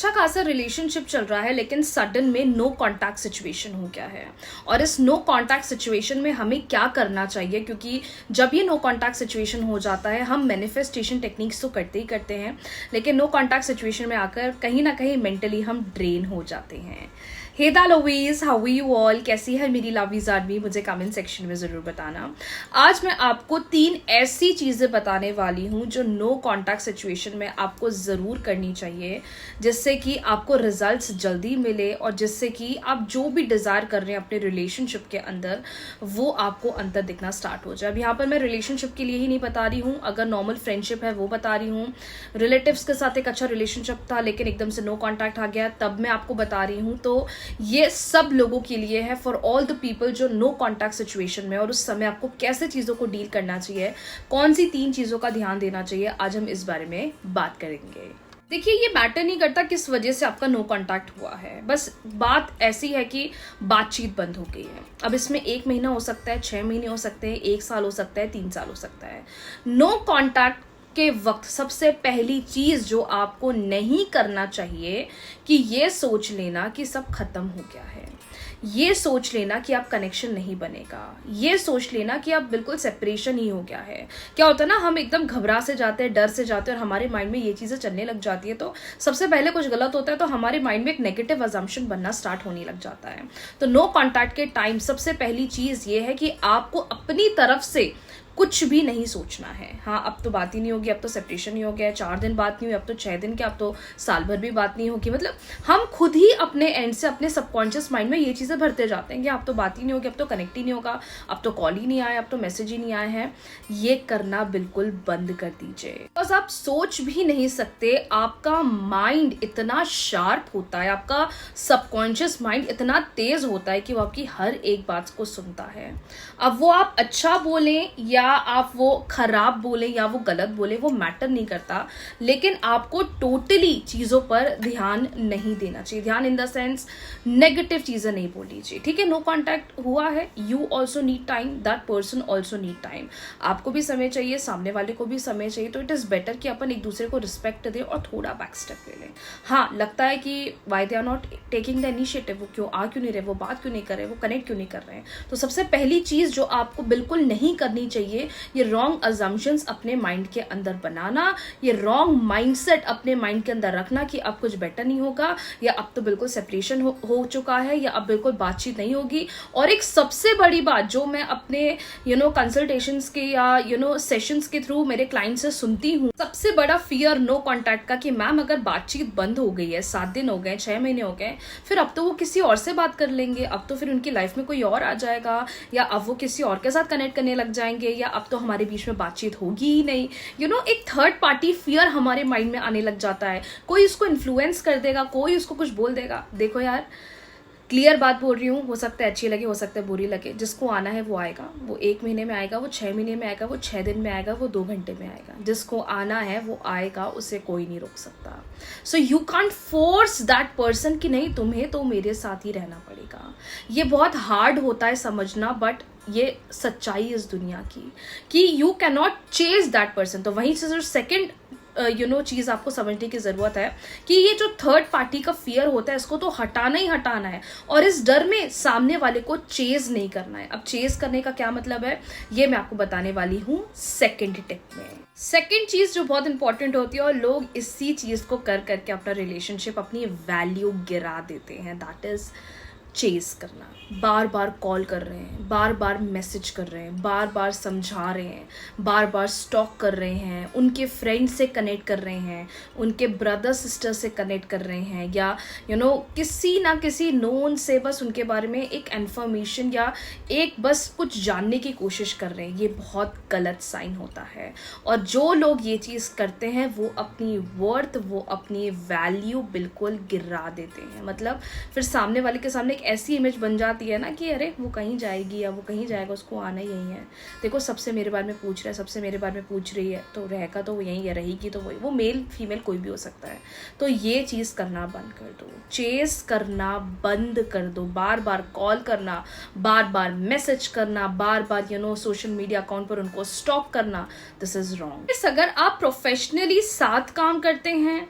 अच्छा खासा रिलेशनशिप चल रहा है लेकिन सडन में नो कांटेक्ट सिचुएशन हो गया है। और इस नो कांटेक्ट सिचुएशन में हमें क्या करना चाहिए, क्योंकि जब ये नो कांटेक्ट सिचुएशन हो जाता है हम मैनिफेस्टेशन टेक्निक्स तो करते ही करते हैं, लेकिन नो कांटेक्ट सिचुएशन में आकर कहीं ना कहीं मेंटली हम ड्रेन हो जाते हैं। हे the lovies, how you all, कैसी है मेरी लवीज आदमी, मुझे कमेंट सेक्शन में ज़रूर बताना। आज मैं आपको 3 ऐसी चीज़ें बताने वाली हूँ जो नो कांटेक्ट सिचुएशन में आपको ज़रूर करनी चाहिए, जिससे कि आपको रिजल्ट्स जल्दी मिले और जिससे कि आप जो भी डिज़ायर कर रहे हैं अपने रिलेशनशिप के अंदर वो आपको अंदर दिखना स्टार्ट हो जाए। अब यहाँ पर मैं रिलेशनशिप के लिए ही नहीं बता रही हूँ, अगर नॉर्मल फ्रेंडशिप है वो बता रही हूँ, रिलेटिव्स के साथ एक अच्छा रिलेशनशिप था लेकिन एकदम से नो कांटेक्ट आ गया तब मैं आपको बता रही हूँ। तो ये सब लोगों के लिए है, फॉर ऑल द पीपल जो नो कांटेक्ट सिचुएशन में, और उस समय आपको कैसे चीज़ों को डील करना चाहिए, कौन सी 3 चीज़ों का ध्यान देना चाहिए, आज हम इस बारे में बात करेंगे। देखिए, ये मैटर नहीं करता किस वजह से आपका नो कांटेक्ट हुआ है, बस बात ऐसी है कि बातचीत बंद हो गई है। अब इसमें 1 महीना हो सकता है, 6 महीने हो सकते हैं, 1 साल हो सकता है, 3 साल हो सकता है। नो कांटेक्ट के वक्त सबसे पहली चीज जो आपको नहीं करना चाहिए कि ये सोच लेना कि सब खत्म हो गया है, ये सोच लेना कि आप कनेक्शन नहीं बनेगा, ये सोच लेना कि आप बिल्कुल सेपरेशन ही हो गया है। क्या होता है ना, हम एकदम घबरा से जाते हैं, डर से जाते हैं और हमारे माइंड में ये चीजें चलने लग जाती है, तो सबसे पहले कुछ गलत होता है तो हमारे माइंड में एक नेगेटिव अजम्पशन बनना स्टार्ट होने लग जाता है। तो नो कॉन्टैक्ट के टाइम सबसे पहली चीज ये है कि आपको अपनी तरफ से कुछ भी नहीं सोचना है। हाँ, अब तो बात ही नहीं होगी, अब तो सेपरेशन ही हो गया है, 4 दिन बात नहीं हुई, अब तो 6 दिन क्या, अब तो साल भर भी बात नहीं होगी। मतलब हम खुद ही अपने एंड से अपने सबकॉन्शियस माइंड में ये चीज़ें भरते जाते हैं कि अब तो बात ही नहीं होगी, अब तो कनेक्ट ही नहीं होगा, अब तो कॉल ही नहीं आया, अब तो मैसेज ही नहीं आए हैं। ये करना बिल्कुल बंद कर दीजिए, बस आप सोच भी नहीं सकते। आपका माइंड इतना शार्प होता है, आपका सबकॉन्शियस माइंड इतना तेज होता है कि वो आपकी हर एक बात को सुनता है। अब वो आप अच्छा बोलें या आप वो खराब बोले या वो गलत बोले, वो मैटर नहीं करता, लेकिन आपको टोटली चीजों पर ध्यान नहीं देना चाहिए। ध्यान इन द सेंस नेगेटिव चीजें नहीं बोलनी चाहिए। ठीक है, नो कांटेक्ट हुआ है, you also need time, that person also need time. आपको भी समय चाहिए, सामने वाले को भी समय चाहिए, तो इट इज बेटर कि अपन एक दूसरे को रिस्पेक्ट दें और थोड़ा बैक स्टेप ले लें। हाँ, लगता है कि why they are not taking the initiative, वो क्यों नहीं रहे, वो बात क्यों नहीं कर रहे, वो कनेक्ट क्यों नहीं कर रहे हैं। तो सबसे पहली चीज जो आपको बिल्कुल नहीं करनी चाहिए, ये रॉन्ग अजम्पशंस अपने माइंड के अंदर बनाना, ये रॉन्ग माइंडसेट अपने माइंड के अंदर रखना कि अब कुछ बेटर नहीं होगा, या अब तो बिल्कुल सेपरेशन हो चुका है, या अब बिल्कुल बातचीत नहीं होगी। और एक सबसे बड़ी बात जो मैं अपने कंसल्टेशंस के या सेशंस के थ्रू मेरे क्लाइंट से सुनती हूँ, सबसे बड़ा फियर नो कांटेक्ट का कि मैम अगर बातचीत बंद हो गई है, 7 दिन हो गए, 6 महीने हो गए, फिर अब तो वो किसी और से बात कर लेंगे, अब तो फिर उनकी लाइफ में कोई और आ जाएगा, या अब वो किसी और के साथ कनेक्ट करने लग जाएंगे, या अब तो हमारे बीच में बातचीत होगी ही नहीं। एक थर्ड पार्टी फियर हमारे माइंड में आने लग जाता है, कोई उसको इन्फ्लुएंस कर देगा, कोई उसको कुछ बोल देगा। देखो यार, क्लियर बात बोल रही हूँ, हो सकता है अच्छी लगे, हो सकता है बुरी लगे, जिसको आना है वो आएगा, वो 1 महीने में आएगा, वो 6 महीने में आएगा, वो 6 दिन में आएगा, वो 2 घंटे में आएगा। जिसको आना है वो आएगा, उसे कोई नहीं रोक सकता। So you can't force that person कि नहीं तुम्हें तो मेरे साथ ही रहना पड़ेगा। ये बहुत हार्ड होता है समझना, बट ये सच्चाई इस दुनिया की कि you can not chase that person. तो वहीं से जो सेकेंड चीज आपको समझने की जरूरत है कि ये जो थर्ड पार्टी का फियर होता है, इसको तो हटाना ही हटाना है, और इस डर में सामने वाले को चेज नहीं करना है। अब चेज करने का क्या मतलब है, ये मैं आपको बताने वाली हूँ सेकेंड टिप में। सेकेंड चीज जो बहुत इंपॉर्टेंट होती है और लोग इसी चीज को कर करके अपना रिलेशनशिप, अपनी वैल्यू गिरा देते हैं, दैट इज चेज करना। बार बार कॉल कर रहे हैं, बार बार मैसेज कर रहे हैं, बार बार समझा रहे हैं, बार बार स्टॉक कर रहे हैं, उनके फ्रेंड से कनेक्ट कर रहे हैं, उनके ब्रदर सिस्टर से कनेक्ट कर रहे हैं, या किसी ना किसी नोन से बस उनके बारे में एक इन्फॉर्मेशन या एक बस कुछ जानने की कोशिश कर रहे हैं। ये बहुत गलत साइन होता है, और जो लोग ये चीज़ करते हैं वो अपनी वर्थ, वो अपनी वैल्यू बिल्कुल गिरा देते हैं। मतलब फिर सामने वाले के सामने ऐसी इमेज बन जाती है ना कि अरे वो कहीं जाएगी या वो कहीं जाएगा, उसको आना ही यही है। देखो, सबसे मेरे बारे में पूछ रहा है, सबसे मेरे बारे में पूछ रही है, तो रहेगा तो वो यहीं है, रहेगी तो वही, वो मेल फीमेल कोई भी हो सकता है। तो ये चीज़ करना बंद कर दो, चेस करना बंद कर दो, बार बार कॉल करना, बार बार मैसेज करना, बार बार सोशल मीडिया अकाउंट पर उनको स्टॉक करना, दिस इज रॉन्ग। अगर आप प्रोफेशनली साथ काम करते हैं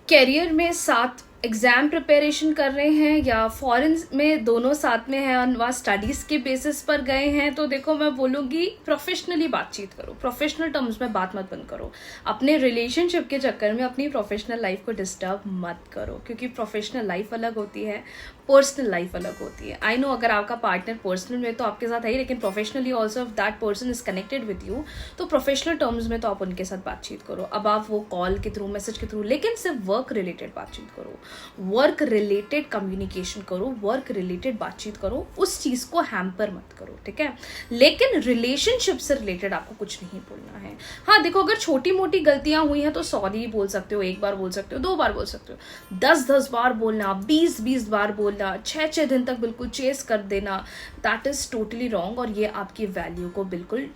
करियर में साथ एग्ज़ाम प्रिपरेशन कर रहे हैं या फॉरेन में दोनों साथ में हैं और वहाँ स्टडीज़ के बेसिस पर गए हैं, तो देखो मैं बोलूँगी प्रोफेशनली बातचीत करो, प्रोफेशनल टर्म्स में बात मत बंद करो। अपने रिलेशनशिप के चक्कर में अपनी प्रोफेशनल लाइफ को डिस्टर्ब मत करो, क्योंकि प्रोफेशनल लाइफ अलग होती है, पर्सनल लाइफ अलग होती है। आई नो अगर आपका पार्टनर पर्सनल में तो आपके साथ है ही, लेकिन professionally also if that person is connected with you, तो प्रोफेशनल टर्म्स में तो आप उनके साथ बातचीत करो। अब आप वो कॉल के थ्रू, मैसेज के थ्रू, लेकिन सिर्फ वर्क रिलेटेड बातचीत करो, वर्क रिलेटेड कम्युनिकेशन करो, वर्क रिलेटेड बातचीत करो, उस चीज़ को हैम्पर मत करो, ठीक है। लेकिन रिलेशनशिप से रिलेटेड आपको कुछ नहीं बोलना है। हाँ देखो, अगर छोटी मोटी गलतियां हुई हैं तो सॉरी बोल सकते हो, एक बार बोल सकते हो, 2 बार बोल सकते हो, 10-10 बार बोलना, 20-20 बार बोलना, 6-6 दिन तक बिल्कुल चेस कर देना, दैट इज टोटली रॉन्ग और ये आपकी वैल्यू को बिल्कुल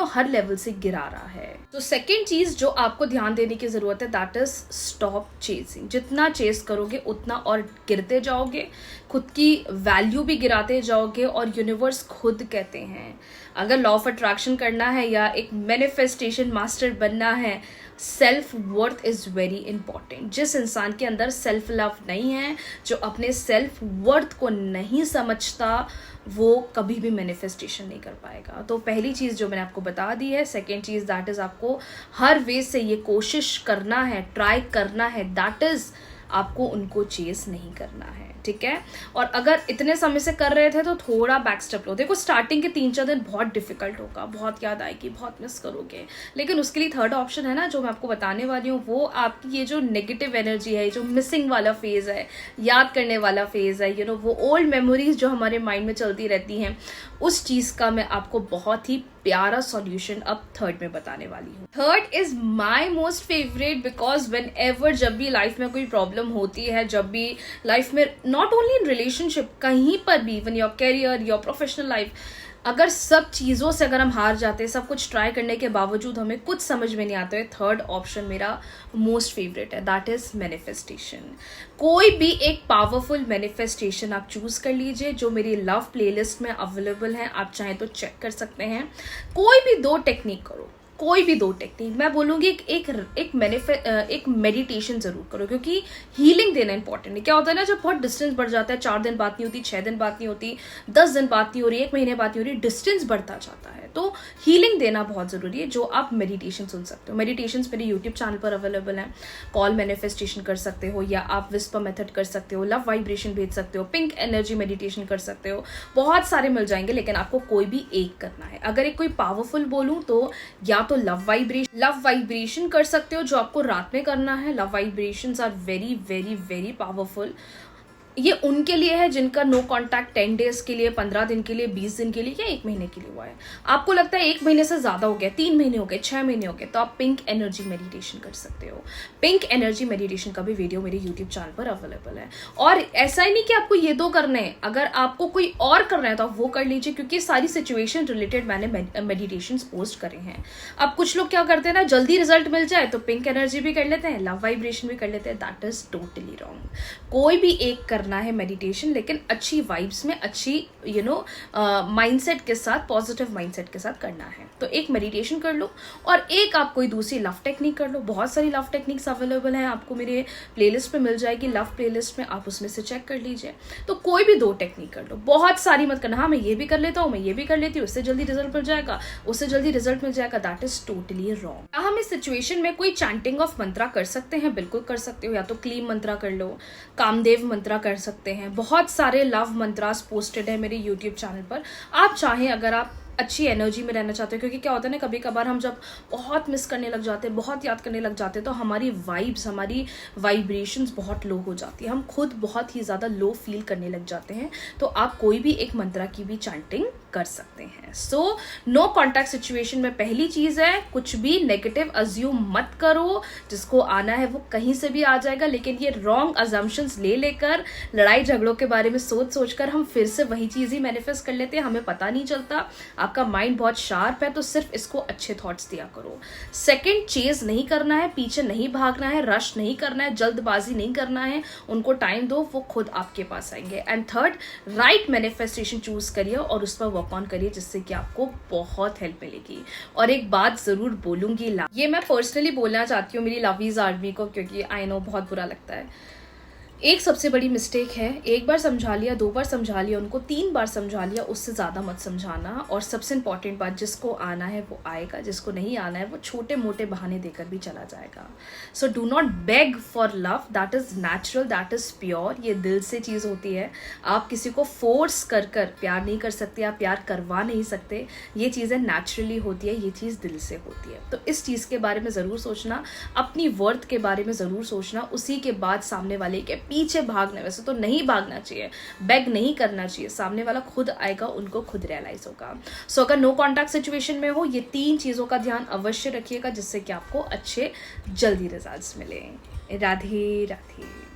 हर लेवल से गिरा रहा है। तो सेकेंड चीज जो आपको ध्यान देने की जरूरत है, दैट इज स्टॉप चेसिंग। जितना चेस करोगे उतना और गिरते जाओगे, खुद की वैल्यू भी गिराते जाओगे। और यूनिवर्स खुद कहते हैं, अगर लॉ ऑफ अट्रैक्शन करना है या एक मैनिफेस्टेशन मास्टर बनना है, self worth is very important. जिस इंसान के अंदर सेल्फ लव नहीं है, जो अपने सेल्फ वर्थ को नहीं समझता, वो कभी भी मैनिफेस्टेशन नहीं कर पाएगा। तो पहली चीज़ जो मैंने आपको बता दी है। सेकेंड चीज़ दैट इज़ आपको हर वे से ये कोशिश करना है, ट्राई करना है, दैट इज़ आपको उनको चेस नहीं करना है, ठीक है। और अगर इतने समय से कर रहे थे तो थोड़ा बैक स्टेप लो। देखो स्टार्टिंग के 3-4 दिन बहुत डिफिकल्ट होगा, बहुत याद आएगी, बहुत मिस करोगे, लेकिन उसके लिए थर्ड ऑप्शन है ना जो मैं आपको बताने वाली हूँ, वो आपकी ये जो नेगेटिव एनर्जी है, जो मिसिंग वाला फेज है, याद करने वाला फेज है, वो ओल्ड मेमोरीज जो हमारे माइंड में चलती रहती हैं, उस चीज़ का मैं आपको बहुत ही प्यारा सॉल्यूशन अब थर्ड में बताने वाली हूँ। Third is my most favourite, because when ever जब भी लाइफ में कोई प्रॉब्लम होती है, जब भी लाइफ में नॉट ओनली इन रिलेशनशिप, कहीं पर भी, even your career, your professional life, अगर सब चीज़ों से अगर हम हार जाते हैं, सब कुछ ट्राई करने के बावजूद हमें कुछ समझ में नहीं आता है, थर्ड ऑप्शन मेरा मोस्ट फेवरेट है, दैट इज मैनिफेस्टेशन। कोई भी एक पावरफुल मैनिफेस्टेशन आप चूज कर लीजिए, जो मेरी लव प्लेलिस्ट में अवेलेबल है, आप चाहें तो चेक कर सकते हैं। कोई भी 2 टेक्निक करो, कोई भी 2 टेक्निक, मैं बोलूँगी एक मेडिटेशन जरूर करो, क्योंकि हीलिंग देना इंपॉर्टेंट है। क्या होता है ना, जब बहुत डिस्टेंस बढ़ जाता है, 4 दिन बात नहीं होती, 6 दिन बात नहीं होती, 10 दिन बात नहीं हो रही, 1 महीने बात नहीं हो रही, डिस्टेंस बढ़ता जाता है, तो हीलिंग देना बहुत जरूरी है, जो आप मेडिटेशन सुन सकते हो। मेडिटेशन मेरे यूट्यूब चैनल पर अवेलेबल है। कॉल मैनिफेस्टेशन कर सकते हो, या आप विस्पर मेथड कर सकते हो, लव वाइब्रेशन भेज सकते हो, पिंक एनर्जी मेडिटेशन कर सकते हो, बहुत सारे मिल जाएंगे, लेकिन आपको कोई भी एक करना है। अगर एक कोई पावरफुल बोलूं तो या तो लव वाइब्रेशन कर सकते हो, जो आपको रात में करना है। Love vibrations are very very very powerful. ये उनके लिए है जिनका नो कांटेक्ट 10 डेज के लिए, 15 दिन के लिए, 20 दिन के लिए या 1 महीने के लिए हुआ है। आपको लगता है 1 महीने से ज्यादा हो गया, 3 महीने हो गए, 6 महीने हो गए, तो आप पिंक एनर्जी मेडिटेशन कर सकते हो। पिंक एनर्जी मेडिटेशन का भी वीडियो मेरे यूट्यूब चैनल पर अवेलेबल है। और ऐसा ही नहीं कि आपको ये 2 करने हैं, अगर आपको कोई और करना है तो आप वो कर लीजिए, क्योंकि सारी सिचुएशन रिलेटेड मैंने मेडिटेशन पोस्ट करे हैं। अब कुछ लोग क्या करते हैं ना, जल्दी रिजल्ट मिल जाए तो पिंक एनर्जी भी कर लेते हैं, लव वाइब्रेशन भी कर लेते हैं, दैट इज टोटली रॉन्ग। कोई भी एक करना है मेडिटेशन, लेकिन अच्छी वाइब्स में, अच्छी माइंडसेट के साथ, पॉजिटिव माइंडसेट के साथ करना है। तो एक मेडिटेशन कर लो और एक आप कोई दूसरी लव टेक्निक कर लो। बहुत सारी लव टेक्निक्स अवेलेबल हैं, आपको मेरे प्लेलिस्ट पे मिल जाएगी, लव प्लेलिस्ट में, आप उसमें से चेक कर लीजिए। तो कोई भी 2 टेक्निक कर लो, बहुत सारी मत करना। हाँ मैं ये भी कर लेता हूँ, मैं ये भी कर लेती हूँ, उससे जल्दी रिजल्ट मिल जाएगा, उससे जल्दी रिजल्ट मिल जाएगा, दैट इज टोटली रॉन्ग। हम इस सिचुएशन में कोई चैंटिंग ऑफ मंत्रा कर सकते हैं, बिल्कुल कर सकते हो, या तो क्लीम मंत्रा कर लो, कामदेव मंत्रा कर सकते हैं। बहुत सारे लव मंत्रास पोस्टेड है मेरे यूट्यूब चैनल पर। आप चाहें, अगर आप अच्छी एनर्जी में रहना चाहते हो, क्योंकि क्या होता है ना, कभी कभार हम जब बहुत मिस करने लग जाते हैं, बहुत याद करने लग जाते हैं, तो हमारी वाइब्स, हमारी वाइब्रेशंस बहुत लो हो जाती है, हम खुद बहुत ही ज़्यादा लो फील करने लग जाते हैं। तो आप कोई भी एक मंत्रा की भी चैंटिंग कर सकते हैं। सो नो कॉन्टैक्ट सिचुएशन में पहली चीज़ है, कुछ भी नेगेटिव अज्यूम मत करो, जिसको आना है वो कहीं से भी आ जाएगा। लेकिन ये रॉन्ग अजम्पशंस ले लेकर, लड़ाई झगड़ों के बारे में सोच कर हम फिर से वही चीज़ ही मैनिफेस्ट कर लेते हैं, हमें पता नहीं चलता। आपका माइंड बहुत शार्प है, तो सिर्फ इसको अच्छे थॉट्स दिया करो। सेकंड, चेज नहीं करना है, पीछे नहीं भागना है, रश नहीं करना है, जल्दबाजी नहीं करना है, उनको टाइम दो, वो खुद आपके पास आएंगे। And third, right manifestation choose करिए और उस पर वर्क ऑन करिए, जिससे कि आपको बहुत हेल्प मिलेगी। और एक बात ज़रूर बोलूँगी, ये मैं पर्सनली बोलना चाहती हूँ मेरी लवीज आर्मी को, क्योंकि आई नो बहुत बुरा लगता है। एक सबसे बड़ी मिस्टेक है, एक बार समझा लिया, 2 बार समझा लिया, उनको 3 बार समझा लिया, उससे ज़्यादा मत समझाना। और सबसे इम्पॉर्टेंट बात, जिसको आना है वो आएगा, जिसको नहीं आना है वो छोटे मोटे बहाने देकर भी चला जाएगा। So do not bag for love, that is natural, that is pure, ये दिल से चीज़ होती है। आप किसी को फोर्स कर कर प्यार नहीं कर सकते, आप प्यार करवा नहीं सकते, ये चीज़ें नेचुरली होती है, ये चीज़ दिल से होती है। तो इस चीज़ के बारे में ज़रूर सोचना, अपनी वर्थ के बारे में ज़रूर सोचना, उसी के बाद सामने वाले के पीछे भागना, वैसे तो नहीं भागना चाहिए, बेग नहीं करना चाहिए, सामने वाला खुद आएगा, उनको खुद रियलाइज होगा। सो अगर नो कॉन्टैक्ट सिचुएशन में हो, ये 3 चीज़ों का ध्यान अवश्य रखिएगा, जिससे कि आपको अच्छे जल्दी रिजल्ट्स मिले। राधे राधे।